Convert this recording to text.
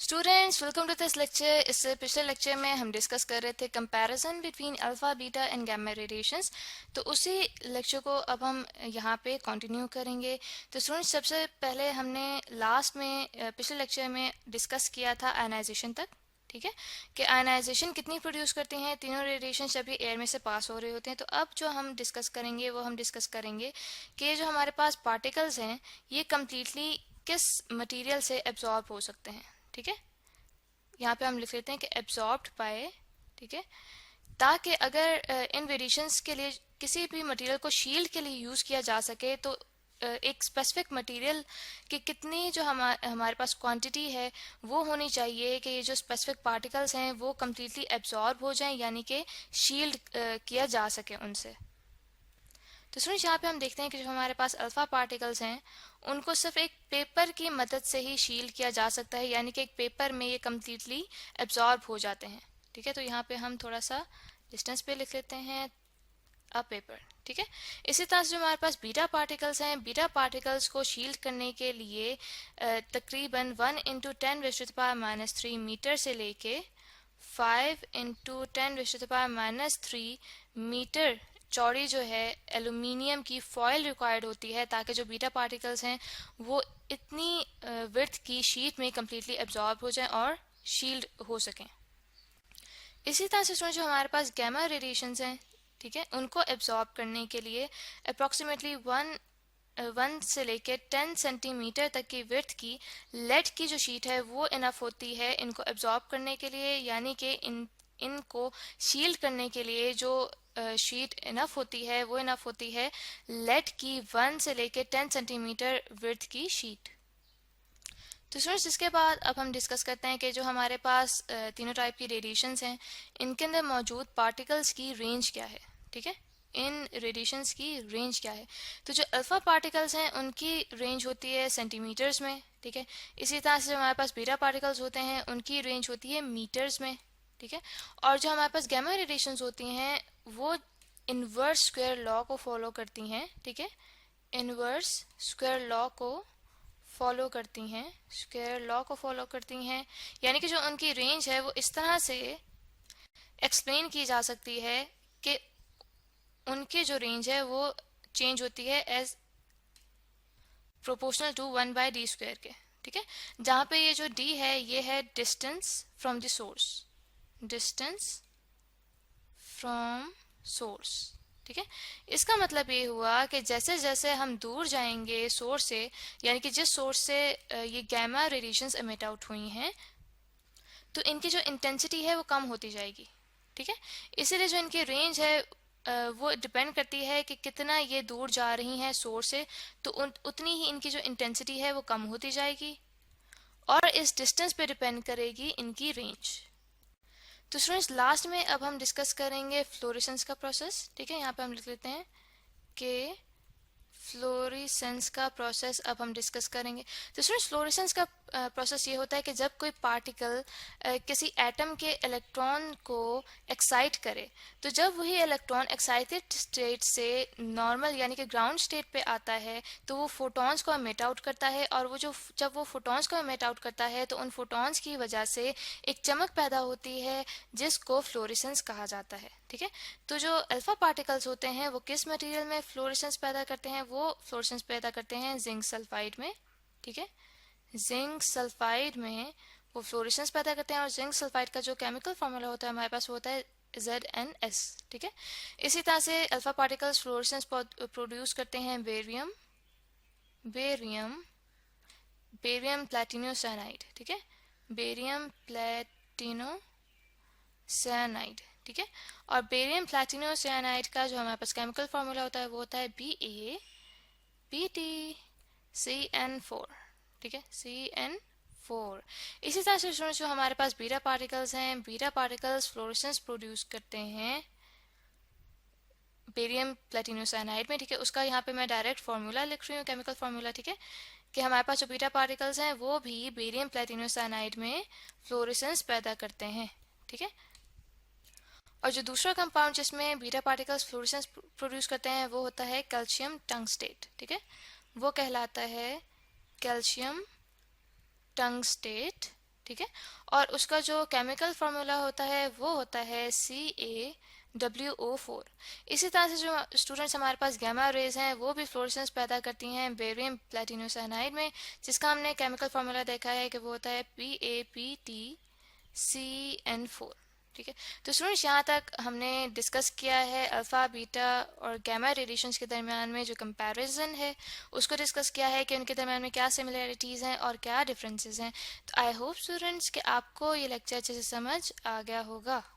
Students, welcome to this lecture. इससे पिछले lecture में हम डिस्कस कर रहे थे comparison between alpha beta and gamma radiations. तो उसी लेक्चर को अब हम यहाँ पे कंटिन्यू करेंगे। तो स्टूडेंट्स, सबसे पहले हमने लास्ट में पिछले लेक्चर में डिस्कस किया था आयनाइजेशन तक, ठीक है, कि आयनाइजेशन कितनी प्रोड्यूस करती हैं तीनों रेडिएशन जब ये एयर में से पास हो रहे होते हैं। तो अब जो हम डिस्कस करेंगे वो हम डिस्कस करेंगे कि जो हमारे पास पार्टिकल्स हैं ये कम्प्लीटली किस मटेरियल से एब्जॉर्ब हो सकते हैं। ठीक है, यहाँ पे हम लिख लेते हैं कि एब्जॉर्ब्ड बाय, ठीक है, ताकि अगर इन वेरिएशंस के लिए किसी भी मटेरियल को शील्ड के लिए यूज़ किया जा सके तो एक स्पेसिफिक मटेरियल की कितनी जो हमारे पास क्वांटिटी है वो होनी चाहिए कि ये जो स्पेसिफिक पार्टिकल्स हैं वो कम्प्लीटली एब्जॉर्ब हो जाएं, यानी कि शील्ड किया जा सके उनसे। तो स्टूडेंट्स, यहाँ पे हम देखते हैं कि जो हमारे पास अल्फा पार्टिकल्स हैं उनको सिर्फ एक पेपर की मदद से ही शील्ड किया जा सकता है, यानी कि एक पेपर में ये कम्प्लीटली एब्जॉर्ब हो जाते हैं। ठीक है, तो यहाँ पे हम थोड़ा सा डिस्टेंस पे लिख लेते हैं अ पेपर। ठीक है, इसी तरह से जो हमारे पास बीटा पार्टिकल्स हैं, बीटा पार्टिकल्स को शील्ड करने के लिए तकरीबन 1 × 10⁻³ मीटर से लेके 5 × 10⁻³ मीटर चौड़ी जो है एल्यूमिनियम की फॉयल रिक्वायर्ड होती है, ताकि जो बीटा पार्टिकल्स हैं वो इतनी विड्थ की शीट में कम्प्लीटली एब्जॉर्ब हो जाएं और शील्ड हो सकें। इसी तरह से जो हमारे पास गैमा रेडिएशंस हैं, ठीक है, उनको एब्जॉर्ब करने के लिए अप्रॉक्सीमेटली 1 से लेकर 10 सेंटीमीटर तक की विड्थ की लेड की जो शीट है वो इनफ होती है इनको एब्जॉर्ब करने के लिए, यानी कि इनको शील्ड करने के लिए जो शीट इनफ होती है वो इनफ होती है लेड की 1 से लेकर 10 सेंटीमीटर विड्थ की शीट। तो स्टूडेंट्स, इसके बाद अब हम डिस्कस करते हैं कि जो हमारे पास तीनों टाइप की रेडिएशंस हैं इनके अंदर मौजूद पार्टिकल्स की रेंज क्या है। ठीक है, इन रेडिएशंस की रेंज क्या है। तो जो अल्फा पार्टिकल्स हैं उनकी रेंज होती है सेंटीमीटर्स में। ठीक है, इसी तरह से जो हमारे पास बीटा पार्टिकल्स होते हैं उनकी रेंज होती है मीटर्स में। ठीक है, और जो हमारे पास गैमा रेडिएशंस होती हैं वो इनवर्स स्क्वायर लॉ को फॉलो करती हैं। ठीक है, इनवर्स स्क्वायर लॉ को फॉलो करती हैं, स्क्वायर लॉ को फॉलो करती हैं, यानी कि जो उनकी रेंज है वो इस तरह से एक्सप्लेन की जा सकती है कि उनकी जो रेंज है वो चेंज होती है एज प्रोपोर्शनल टू 1/d² के। ठीक है, जहाँ पे ये जो d है ये है distance from the source, distance from source. ठीक है, इसका मतलब ये हुआ कि जैसे जैसे हम दूर जाएंगे सोर्स से, यानी कि जिस सोर्स से ये गैमा रेडिएशंस एमिट आउट हुई हैं, तो इनकी जो इंटेंसिटी है वो कम होती जाएगी। ठीक है, इसीलिए जो इनकी रेंज है वो डिपेंड करती है कि कितना ये दूर जा रही हैं सोर्स से, तो उतनी ही इनकी जो इंटेंसिटी है वो कम होती जाएगी और इस डिस्टेंस पे डिपेंड करेगी इनकी रेंज। तो स्टूडेंट्स, लास्ट में अब हम डिस्कस करेंगे फ्लोरेसेंस का प्रोसेस। ठीक है, यहाँ पे हम लिख लेते हैं कि फ्लोरेसेंस का प्रोसेस अब हम डिस्कस करेंगे। तो स्टूडेंट्स, फ्लोरेसेंस का प्रोसेस ये होता है कि जब कोई पार्टिकल किसी एटम के इलेक्ट्रॉन को एक्साइट करे, तो जब वही इलेक्ट्रॉन एक्साइटेड स्टेट से नॉर्मल यानी कि ग्राउंड स्टेट पे आता है तो वो फोटॉन्स को एमिट आउट करता है, और वो जब वो फोटॉन्स को एमिट आउट करता है तो उन फोटॉन्स की वजह से एक चमक पैदा होती है जिसको फ्लोरेसेंस कहा जाता है। ठीक है, तो जो अल्फा पार्टिकल्स होते हैं वो किस मटेरियल में फ्लोरेसेंस पैदा करते हैं, वो फ्लोरेसेंस पैदा करते हैं जिंक सल्फाइड में। ठीक है, जिंक सल्फाइड में वो फ्लोरेसेंस पैदा करते हैं, और जिंक सल्फाइड का जो केमिकल फॉर्मूला होता है हमारे पास वो होता है ZnS। ठीक है, इसी तरह से अल्फा पार्टिकल्स फ्लोरेसेंस प्रोड्यूस करते हैं बेरियम बेरियम बेरियम प्लैटिनो साइनाइड। ठीक है, बेरियम प्लैटिनो साइनाइड। ठीक है, और बेरियम प्लैटिनो साइनाइड का जो हमारे पास केमिकल फॉर्मूला होता है वो होता है BaBtCN4। ठीक है, CN4। इसी तरह से जो हमारे पास बीटा पार्टिकल्स हैं, बीटा पार्टिकल्स फ्लोरेसेंस प्रोड्यूस करते हैं बेरियम प्लैटिनो साइनाइड में। ठीक है, उसका यहाँ पे मैं डायरेक्ट फॉर्मूला लिख रही हूँ, केमिकल फॉर्मूला। ठीक है, कि हमारे पास जो बीटा पार्टिकल्स हैं वो भी बेरियम प्लैटिनो साइनाइड में फ्लोरेसेंस पैदा करते हैं। ठीक है, और जो दूसरा कंपाउंड जिसमें बीटा पार्टिकल्स फ्लोरेसेंस प्रोड्यूस करते हैं वो होता है कैल्शियम टंगस्टेट। ठीक है, वो कहलाता है कैल्शियम टंगस्टेट ठीक है। और उसका जो केमिकल फार्मूला होता है वो होता है CaWO4। इसी तरह से जो स्टूडेंट्स हमारे पास गामा रेज हैं वो भी फ्लोरेसेंस पैदा करती हैं बेरियम प्लेटिनोसाइनाइड में, जिसका हमने केमिकल फार्मूला देखा है कि वो होता है PaPtCN4। ठीक है। तो स्टूडेंट्स यहाँ तक हमने डिस्कस किया है अल्फ़ा बीटा और गामा रेडिएशंस के दरमियान में जो कंपैरिजन है उसको डिस्कस किया है कि उनके दरमियान में क्या सिमिलरिटीज़ हैं और क्या डिफरेंसेस हैं। तो आई होप स्टूडेंट्स कि आपको ये लेक्चर अच्छे से समझ आ गया होगा।